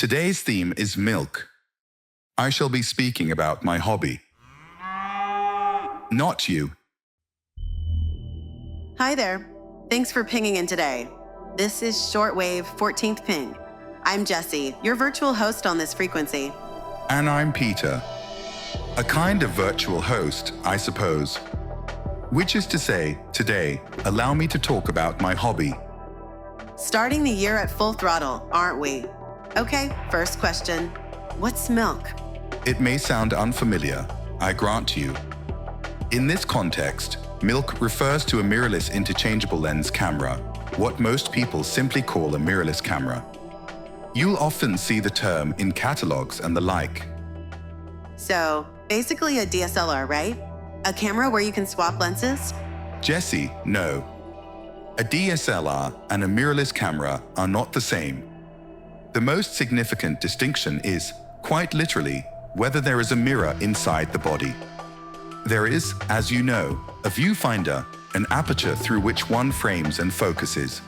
Today's theme is MILC. I shall be speaking about my hobby. Not you. Hi there. Thanks for pinging in today. This is Shortwave 14th Ping. I'm Jessie, your virtual host on this frequency. And I'm Peter. A kind of virtual host, I suppose. Which is to say, today, allow me to talk about my hobby. Starting the year at full throttle, aren't we? Okay, first question. What's MILC? It may sound unfamiliar, I grant you. In this context, MILC refers to a mirrorless interchangeable lens camera, what most people simply call a mirrorless camera. You'll often see the term in catalogs and the like. So, basically a DSLR, right? A camera where you can swap lenses? Jessie, no. A DSLR and a mirrorless camera are not the same. The most significant distinction is, quite literally, whether there is a mirror inside the body. There is, as you know, a viewfinder, an aperture through which one frames and focuses.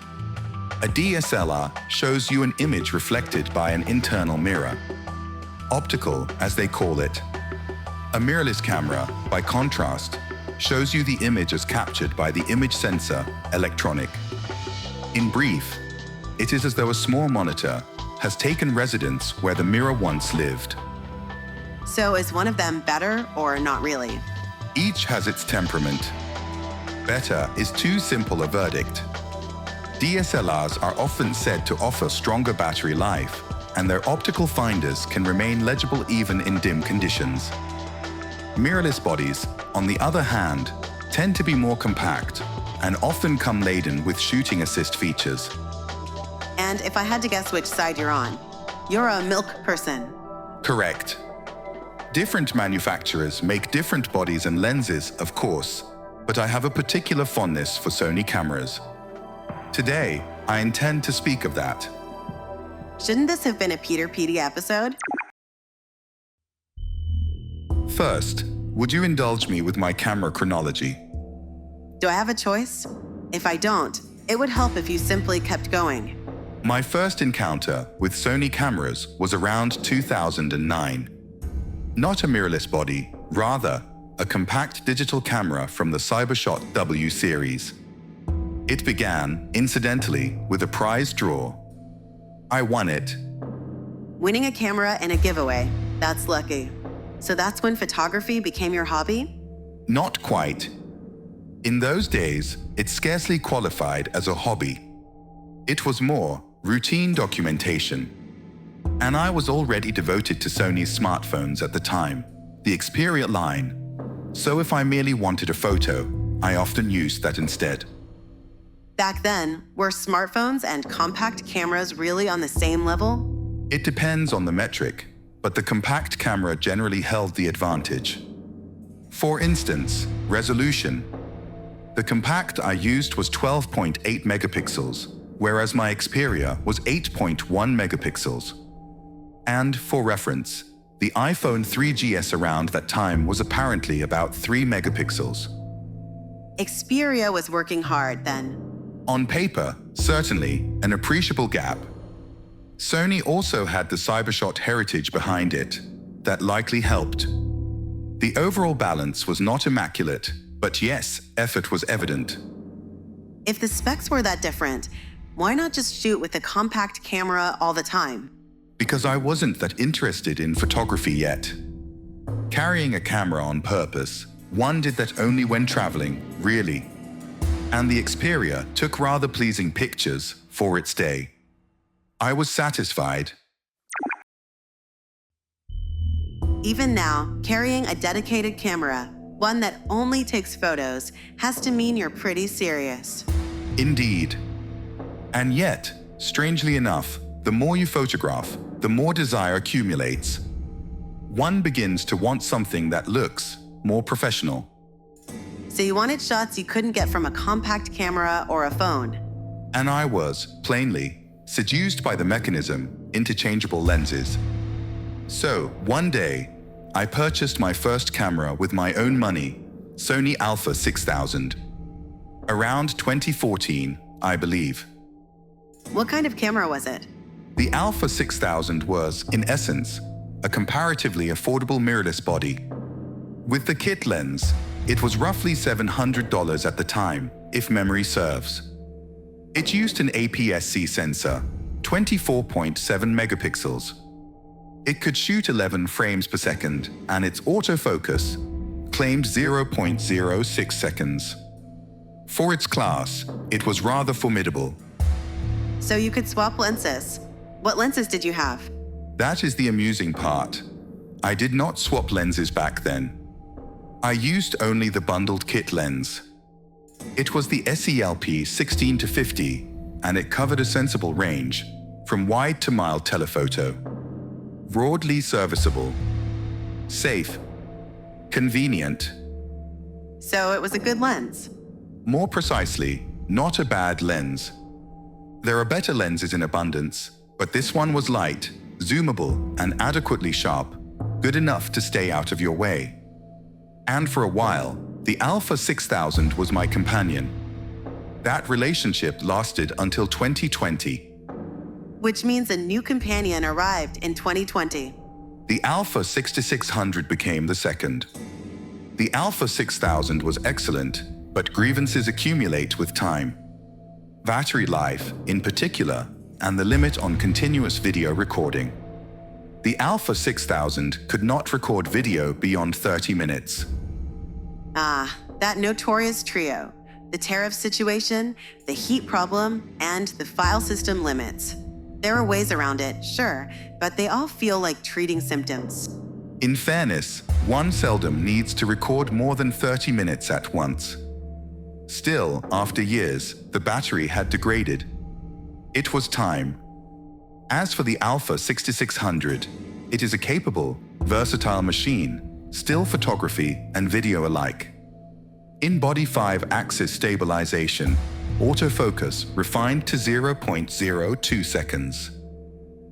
A DSLR shows you an image reflected by an internal mirror. Optical, as they call it. A mirrorless camera, by contrast, shows you the image as captured by the image sensor, electronic. In brief, it is as though a small monitor has taken residence where the mirror once lived. So is one of them better or not really? Each has its temperament. Better is too simple a verdict. DSLRs are often said to offer stronger battery life, and their optical finders can remain legible even in dim conditions. Mirrorless bodies, on the other hand, tend to be more compact and often come laden with shooting assist features. And if I had to guess which side you're on, you're a MILC person. Correct. Different manufacturers make different bodies and lenses, of course, but I have a particular fondness for Sony cameras. Today, I intend to speak of that. Shouldn't this have been a Peter PD episode? First, would you indulge me with my camera chronology? Do I have a choice? If I don't, it would help if you simply kept going. My first encounter with Sony cameras was around 2009. Not a mirrorless body, rather, a compact digital camera from the Cybershot W series. It began, incidentally, with a prize draw. I won it. Winning a camera in a giveaway, that's lucky. So that's when photography became your hobby? Not quite. In those days, it scarcely qualified as a hobby. It was more routine documentation. And I was already devoted to Sony's smartphones at the time, the Xperia line. So if I merely wanted a photo, I often used that instead. Back then, were smartphones and compact cameras really on the same level? It depends on the metric, but the compact camera generally held the advantage. For instance, resolution. The compact I used was 12.8 megapixels, whereas my Xperia was 8.1 megapixels. And for reference, the iPhone 3GS around that time was apparently about 3 megapixels. Xperia was working hard then. On paper, certainly, an appreciable gap. Sony also had the Cybershot heritage behind it. That likely helped. The overall balance was not immaculate, but yes, effort was evident. If the specs were that different, why not just shoot with a compact camera all the time? Because I wasn't that interested in photography yet. Carrying a camera on purpose, one did that only when traveling, really. And the Xperia took rather pleasing pictures for its day. I was satisfied. Even now, carrying a dedicated camera, one that only takes photos, has to mean you're pretty serious. Indeed. And yet, strangely enough, the more you photograph, the more desire accumulates. One begins to want something that looks more professional. So you wanted shots you couldn't get from a compact camera or a phone. And I was, plainly, seduced by the mechanism, interchangeable lenses. So, one day, I purchased my first camera with my own money, Sony Alpha 6000. Around 2014, I believe. What kind of camera was it? The Alpha 6000 was, in essence, a comparatively affordable mirrorless body. With the kit lens, it was roughly $700 at the time, if memory serves. It used an APS-C sensor, 24.7 megapixels. It could shoot 11 frames per second, and its autofocus claimed 0.06 seconds. For its class, it was rather formidable. So you could swap lenses. What lenses did you have? That is the amusing part. I did not swap lenses back then. I used only the bundled kit lens. It was the SELP 16-50, and it covered a sensible range, from wide to mild telephoto. Broadly serviceable. Safe. Convenient. So it was a good lens. More precisely, not a bad lens. There are better lenses in abundance, but this one was light, zoomable, and adequately sharp, good enough to stay out of your way. And for a while, the Alpha 6000 was my companion. That relationship lasted until 2020. Which means a new companion arrived in 2020. The Alpha 6600 became the second. The Alpha 6000 was excellent, but grievances accumulate with time. Battery life, in particular, and the limit on continuous video recording. The Alpha 6000 could not record video beyond 30 minutes. Ah, that notorious trio. The tariff situation, the heat problem, and the file system limits. There are ways around it, sure, but they all feel like treating symptoms. In fairness, one seldom needs to record more than 30 minutes at once. Still, after years, the battery had degraded. It was time. As for the Alpha 6600, it is a capable, versatile machine, still photography and video alike. In-body 5-axis stabilization, autofocus refined to 0.02 seconds.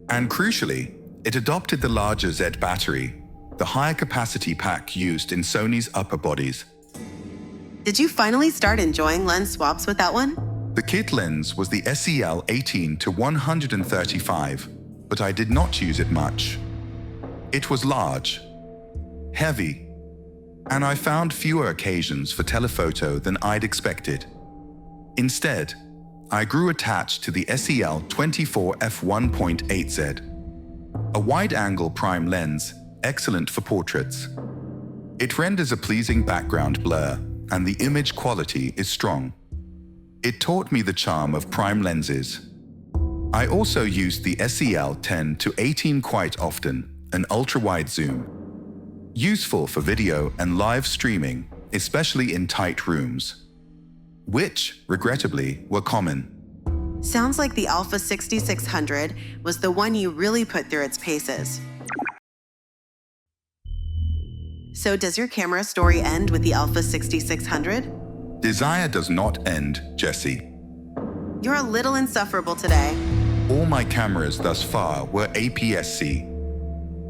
And crucially, it adopted the larger Z battery, the higher capacity pack used in Sony's upper bodies. Did you finally start enjoying lens swaps with that one? The kit lens was the SEL 18-135, but I did not use it much. It was large, heavy, and I found fewer occasions for telephoto than I'd expected. Instead, I grew attached to the SEL 24 f1.8Z, a wide-angle prime lens, excellent for portraits. It renders a pleasing background blur, and the image quality is strong. It taught me the charm of prime lenses. I also used the SEL 10-18 quite often, an ultra-wide zoom. Useful for video and live streaming, especially in tight rooms, which, regrettably, were common. Sounds like the Alpha 6600 was the one you really put through its paces. So does your camera story end with the Alpha 6600? Desire does not end, Jesse. You're a little insufferable today. All my cameras thus far were APS-C.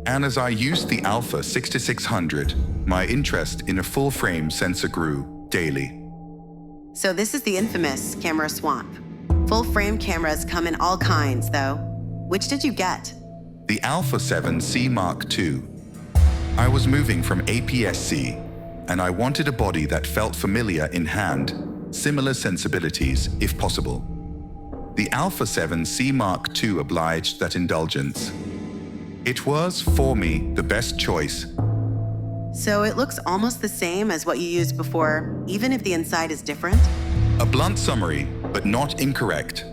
And as I used the Alpha 6600, my interest in a full-frame sensor grew daily. So this is the infamous camera swamp. Full-frame cameras come in all kinds, though. Which did you get? The Alpha 7C Mark II. I was moving from APS-C, and I wanted a body that felt familiar in hand, similar sensibilities, if possible. The Alpha 7C Mark II obliged that indulgence. It was, for me, the best choice. So it looks almost the same as what you used before, even if the inside is different? A blunt summary, but not incorrect.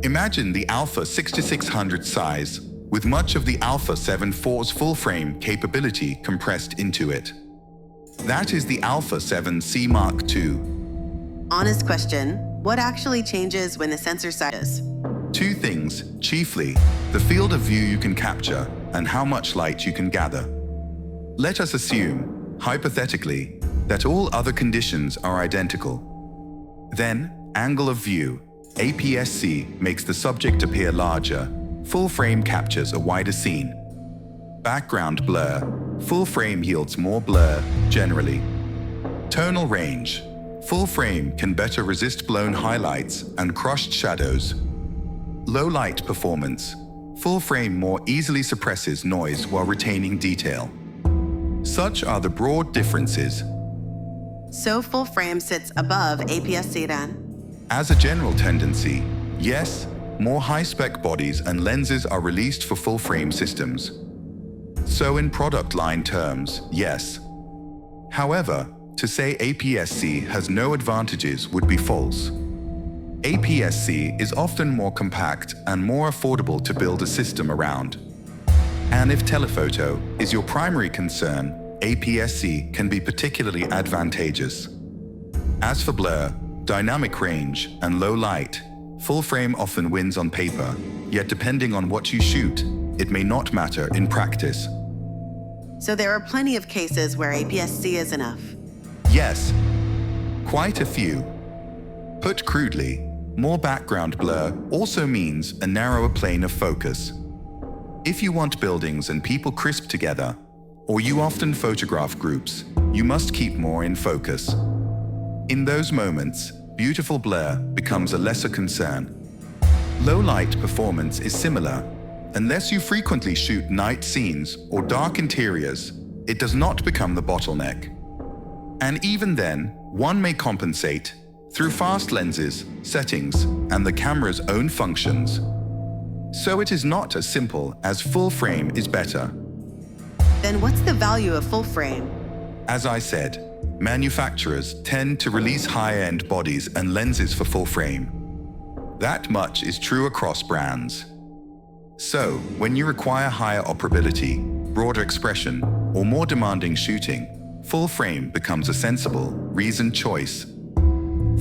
Imagine the Alpha 6600 size, with much of the Alpha 7's full-frame capability compressed into it. That is the Alpha 7C Mark II. Honest question, what actually changes when the sensor size? Two things, chiefly, the field of view you can capture and how much light you can gather. Let us assume, hypothetically, that all other conditions are identical. Then, angle of view, APS-C makes the subject appear larger, full frame captures a wider scene. Background blur, full frame yields more blur, generally. Tonal range, full frame can better resist blown highlights and crushed shadows. Low light performance, full frame more easily suppresses noise while retaining detail. Such are the broad differences. So full frame sits above APS-C then? As a general tendency, yes, more high-spec bodies and lenses are released for full-frame systems. So in product line terms, yes. However, to say APS-C has no advantages would be false. APS-C is often more compact and more affordable to build a system around. And if telephoto is your primary concern, APS-C can be particularly advantageous. As for blur, dynamic range, and low light, full frame often wins on paper, yet depending on what you shoot, it may not matter in practice. So there are plenty of cases where APS-C is enough. Yes, quite a few. Put crudely, more background blur also means a narrower plane of focus. If you want buildings and people crisp together, or you often photograph groups, you must keep more in focus. In those moments, beautiful blur becomes a lesser concern. Low light performance is similar. Unless you frequently shoot night scenes or dark interiors, it does not become the bottleneck. And even then, one may compensate through fast lenses, settings, and the camera's own functions. So it is not as simple as full frame is better. Then what's the value of full frame? As I said, manufacturers tend to release high-end bodies and lenses for full frame. That much is true across brands. So, when you require higher operability, broader expression, or more demanding shooting, full frame becomes a sensible, reasoned choice.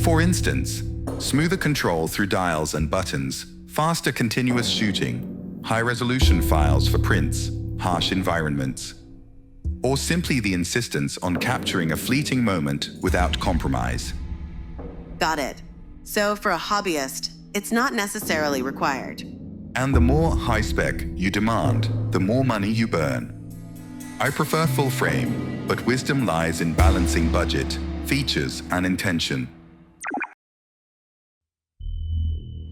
For instance, smoother control through dials and buttons, faster continuous shooting, high-resolution files for prints, harsh environments, or simply the insistence on capturing a fleeting moment without compromise. Got it. So for a hobbyist, it's not necessarily required. And the more high-spec you demand, the more money you burn. I prefer full frame, but wisdom lies in balancing budget, features, and intention.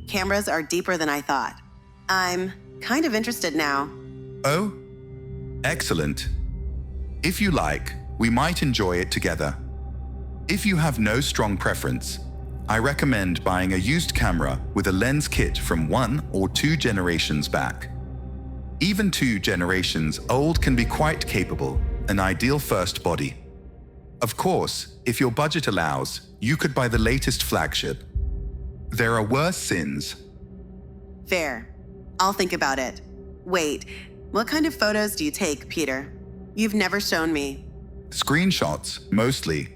Cameras are deeper than I thought. I'm kind of interested now. Oh? Excellent. If you like, we might enjoy it together. If you have no strong preference, I recommend buying a used camera with a lens kit from 1 or 2 generations back. Even 2 generations old can be quite capable, an ideal first body. Of course, if your budget allows, you could buy the latest flagship. There are worse sins. Fair. I'll think about it. Wait, what kind of photos do you take, Peter? You've never shown me. Screenshots, mostly.